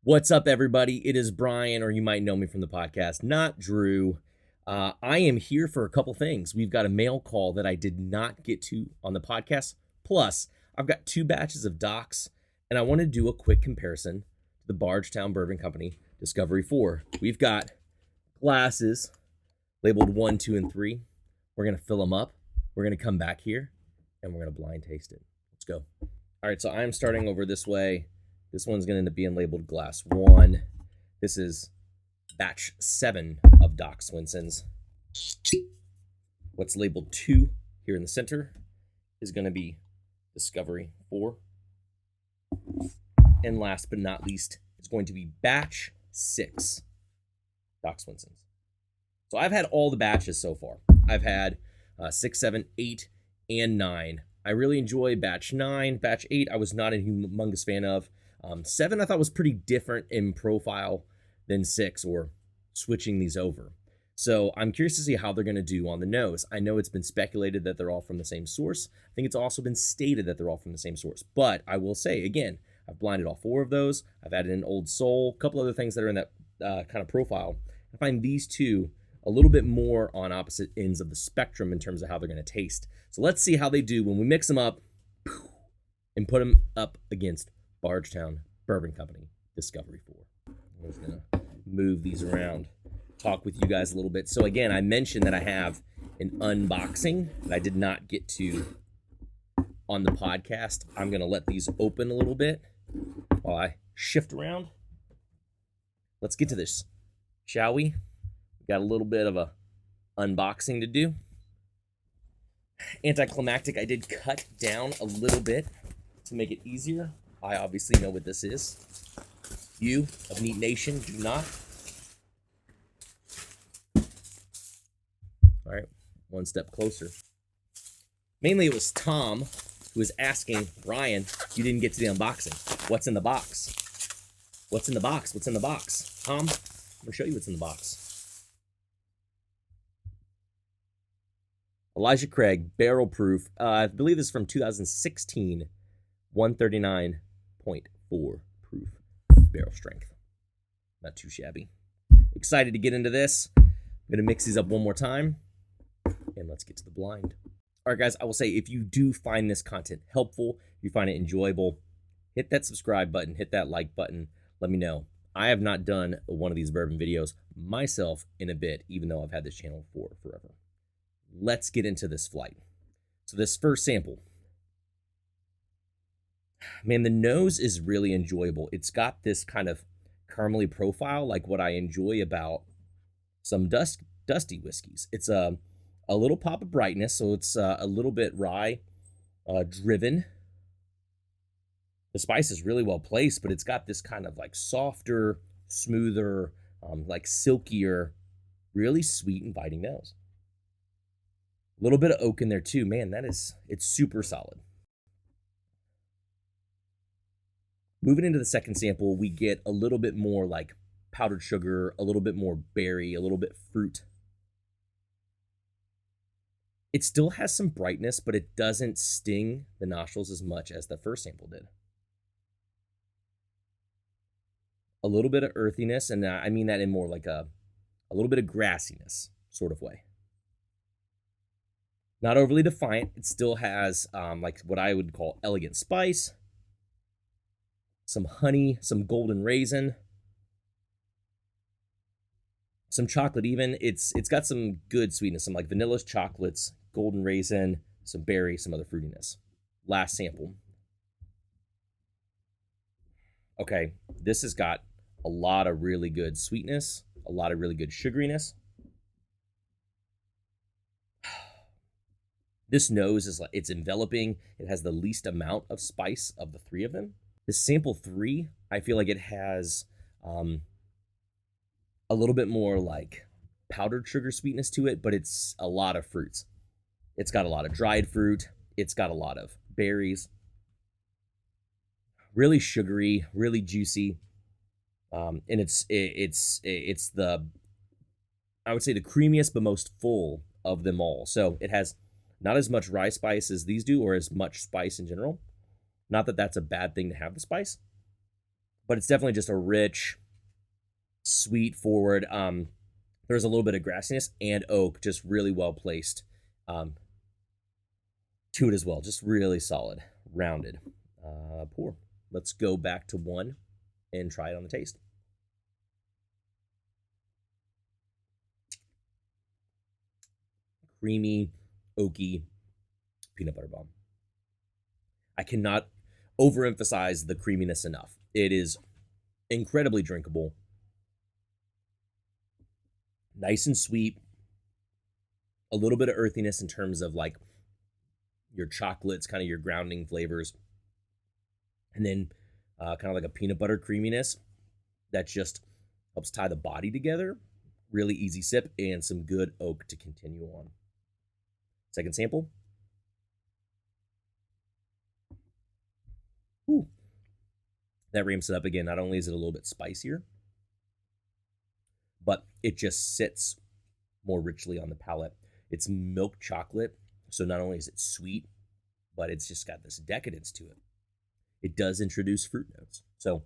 What's up, everybody? It is Brian, or you might know me from the podcast, not Drew. I am here for a couple things. We've got a mail call that I did not get to on the podcast. Plus, I've got 2 batches of docks, and I want to do a quick comparison to the Bardstown Bourbon Company Discovery 4. We've got glasses labeled 1, 2, and 3. We're going to fill them up. We're going to come back here, and we're going to blind taste it. Let's go. All right, so I'm starting over this way. This one's going to end up being labeled glass 1. This is batch 7 of Doc Swinson's. What's labeled 2 here in the center is going to be Discovery 4. And last but not least, it's going to be batch 6, Doc Swinson's. So I've had all the batches so far. I've had 6, 7, 8, and 9. I really enjoy batch 9. Batch 8, I was not a humongous fan of. 7, I thought was pretty different in profile than 6, or switching these over. So I'm curious to see how they're going to do on the nose. I know it's been speculated that they're all from the same source. I think it's also been stated that they're all from the same source. But I will say, again, I've blinded all 4 of those. I've added in Old Soul, a couple other things that are in that kind of profile. I find these 2 a little bit more on opposite ends of the spectrum in terms of how they're going to taste. So let's see how they do when we mix them up and put them up against Bardstown Bourbon Company Discovery 4. I'm just going to move these around, talk with you guys a little bit. So again, I mentioned that I have an unboxing that I did not get to on the podcast. I'm going to let these open a little bit while I shift around. Let's get to this, shall we? We've got a little bit of a unboxing to do. Anticlimactic, I did cut down a little bit to make it easier. I obviously know what this is. You of Neat Nation do not. All right, one step closer. Mainly it was Tom who was asking, Brian, you didn't get to the unboxing. What's in the box? What's in the box? What's in the box? Tom, I'm going to show you what's in the box. Elijah Craig, barrel proof. I believe this is from 2016. 139.4 proof barrel strength. Not too shabby. Excited to get into this. I'm going to mix these up one more time. And let's get to the blind. All right, guys, I will say if you do find this content helpful, if you find it enjoyable, hit that subscribe button, hit that like button. Let me know. I have not done one of these bourbon videos myself in a bit, even though I've had this channel for forever. Let's get into this flight. So this first sample. Man, the nose is really enjoyable. It's got this kind of caramely profile, like what I enjoy about some dusty whiskeys. It's a little pop of brightness, so it's a little bit rye driven. The spice is really well placed, but it's got this kind of like softer, smoother, like silkier, really sweet, inviting nose. A little bit of oak in there too. Man, it's super solid. Moving into the second sample, we get a little bit more like powdered sugar, a little bit more berry, a little bit fruit. It still has some brightness, but it doesn't sting the nostrils as much as the first sample did. A little bit of earthiness, and I mean that in more like a little bit of grassiness sort of way. Not overly defiant. It still has like what I would call elegant spice. Some honey, some golden raisin, some chocolate even. It's got some good sweetness, some like vanilla chocolates, golden raisin, some berry, some other fruitiness. Last sample. Okay, this has got a lot of really good sweetness, a lot of really good sugariness. This nose is like, it's enveloping. It has the least amount of spice of the 3 of them. This sample 3, I feel like it has a little bit more like powdered sugar sweetness to it, but it's a lot of fruits. It's got a lot of dried fruit. It's got a lot of berries. Really sugary, really juicy. And it's the, I would say the creamiest but most full of them all. So it has not as much rye spice as these do, or as much spice in general. Not that that's a bad thing to have the spice, but it's definitely just a rich, sweet forward. There's a little bit of grassiness and oak, just really well placed to it as well. Just really solid, rounded pour. Let's go back to one and try it on the taste. Creamy, oaky peanut butter bomb. I cannot overemphasize the creaminess enough. It is incredibly drinkable. Nice and sweet. A little bit of earthiness in terms of like your chocolates, kind of your grounding flavors. And then kind of like a peanut butter creaminess that just helps tie the body together. Really easy sip and some good oak to continue on. Second sample. Ooh. That ramps it up again. Not only is it a little bit spicier, but it just sits more richly on the palate. It's milk chocolate, so not only is it sweet, but it's just got this decadence to it. It does introduce fruit notes. So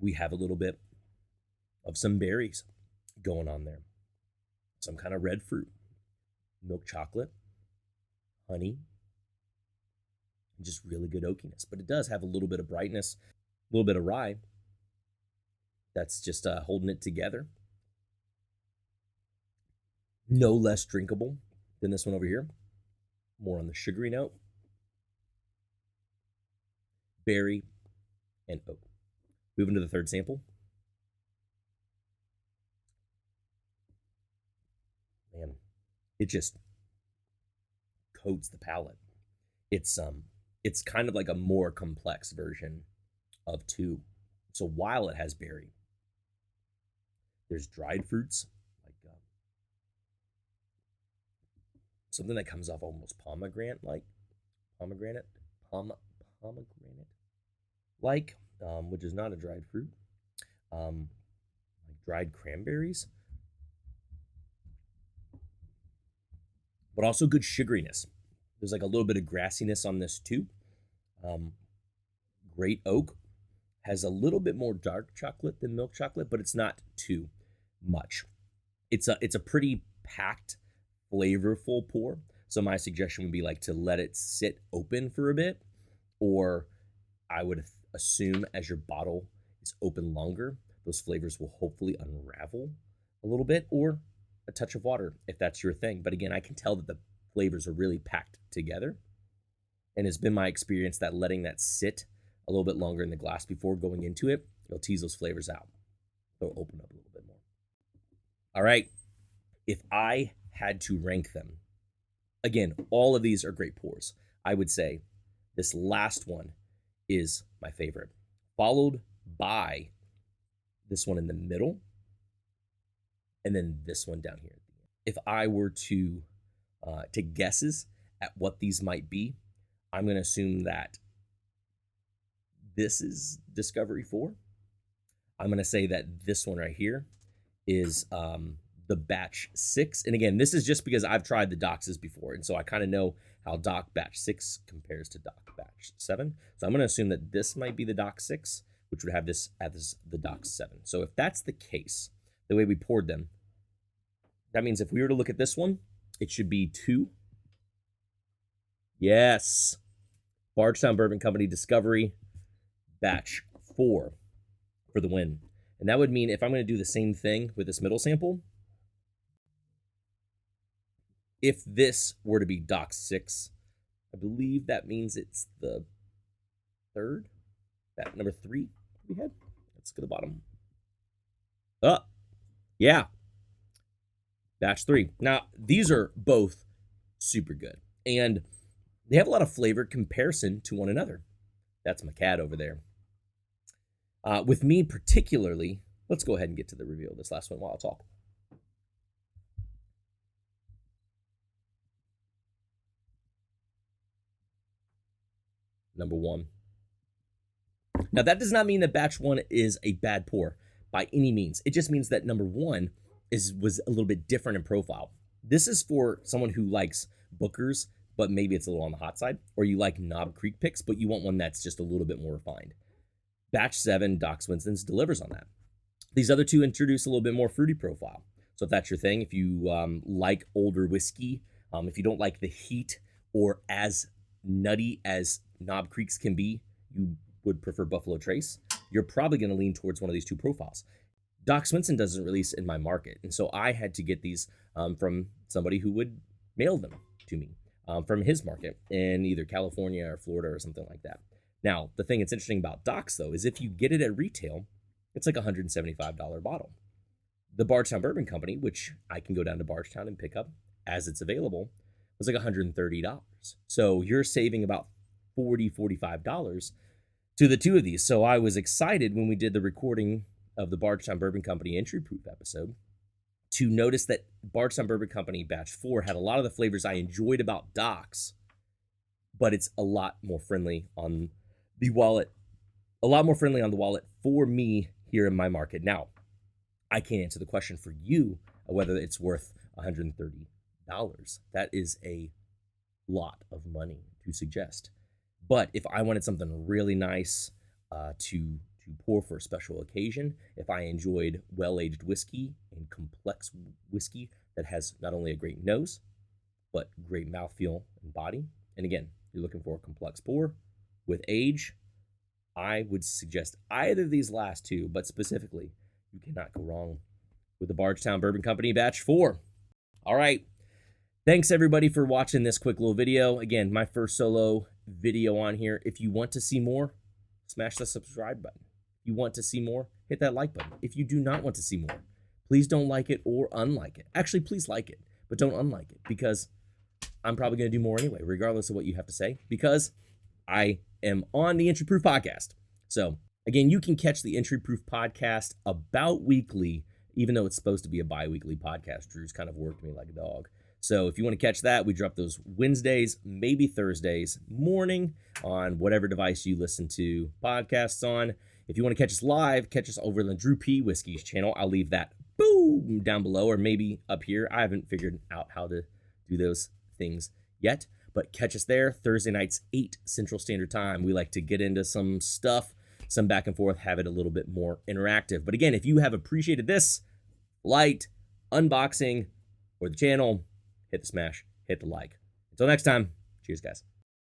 we have a little bit of some berries going on there. Some kind of red fruit, milk chocolate, honey, and just really good oakiness. But it does have a little bit of brightness, a little bit of rye that's just holding it together. No less drinkable than this one over here. More on the sugary note. Berry and oak. Moving to the third sample. Man, it just coats the palate. It's kind of like a more complex version of 2. So while it has berry, there's dried fruits, like something that comes off almost pomegranate, which is not a dried fruit, like dried cranberries, but also good sugariness. There's like a little bit of grassiness on this too. Great oak has a little bit more dark chocolate than milk chocolate, but it's not too much. It's a pretty packed, flavorful pour. So my suggestion would be like to let it sit open for a bit, or I would assume as your bottle is open longer, those flavors will hopefully unravel a little bit, or a touch of water if that's your thing. But again, I can tell that the flavors are really packed together, and it's been my experience that letting that sit a little bit longer in the glass before going into it, it'll tease those flavors out. They'll open up a little bit more. All right, if I had to rank them, again, all of these are great pours. I would say this last one is my favorite, followed by this one in the middle, and then this one down here. If I were to take guesses at what these might be, I'm going to assume that this is Discovery 4. I'm going to say that this one right here is the Batch 6. And again, this is just because I've tried the Doxes before, and so I kind of know how Doc Batch 6 compares to Doc Batch 7. So I'm going to assume that this might be the Doc 6, which would have this as the Doc 7. So if that's the case, the way we poured them, that means if we were to look at this one, it should be 2. Yes. Bardstown Bourbon Company Discovery Batch 4 for the win. And that would mean if I'm going to do the same thing with this middle sample, if this were to be Doc 6, I believe that means it's the third, that number 3 we had. Let's go to the bottom. Yeah. Batch 3. Now, these are both super good, and they have a lot of flavor comparison to one another. That's my cat over there. With me particularly, let's go ahead and get to the reveal of this last one while I talk. Number 1. Now, that does not mean that Batch 1 is a bad pour by any means. It just means that number 1 was a little bit different in profile. This is for someone who likes Booker's but maybe it's a little on the hot side, or you like Knob Creek picks, but you want one that's just a little bit more refined. Batch 7, Doc Swinson's, delivers on that. These other two introduce a little bit more fruity profile. So if that's your thing, if you like older whiskey, if you don't like the heat or as nutty as Knob Creek's can be, you would prefer Buffalo Trace, you're probably going to lean towards one of these two profiles. Doc Swinson doesn't release in my market, and so I had to get these from somebody who would mail them to me from his market in either California or Florida or something like that. Now, the thing that's interesting about Doc's, though, is if you get it at retail, it's like a $175 bottle. The Bardstown Bourbon Company, which I can go down to Bardstown and pick up as it's available, was like $130. So you're saving about $40, $45 to the two of these. So I was excited when we did the recording of the Bardstown Bourbon Company entry proof episode to notice that Bardstown Bourbon Company Batch 4 had a lot of the flavors I enjoyed about Doc's, but it's a lot more friendly on the wallet, for me here in my market. Now, I can't answer the question for you whether it's worth $130. That is a lot of money to suggest. But if I wanted something really nice to pour for a special occasion, if I enjoyed well-aged whiskey and complex whiskey that has not only a great nose, but great mouthfeel and body, and again, you're looking for a complex pour with age, I would suggest either of these last two, but specifically, you cannot go wrong with the Bardstown Bourbon Company Batch 4. All right. Thanks, everybody, for watching this quick little video. Again, my first solo video on here. If you want to see more, smash the subscribe button. If you want to see more, hit that like button. If you do not want to see more, please don't like it or unlike it. Actually, please like it, but don't unlike it, because I'm probably going to do more anyway, regardless of what you have to say, because I am on the Entry Proof Podcast. So, again, you can catch the Entry Proof Podcast about weekly, even though it's supposed to be a bi-weekly podcast. Drew's kind of worked me like a dog. So if you want to catch that, we drop those Wednesdays, maybe Thursdays morning on whatever device you listen to podcasts on. If you want to catch us live, catch us over on the Drew P. Whiskies channel. I'll leave that boom down below, or maybe up here. I haven't figured out how to do those things yet, but catch us there Thursday nights, 8 Central Standard Time. We like to get into some stuff, some back and forth, have it a little bit more interactive. But again, if you have appreciated this light unboxing or the channel, hit the smash, hit the like. Until next time, cheers, guys.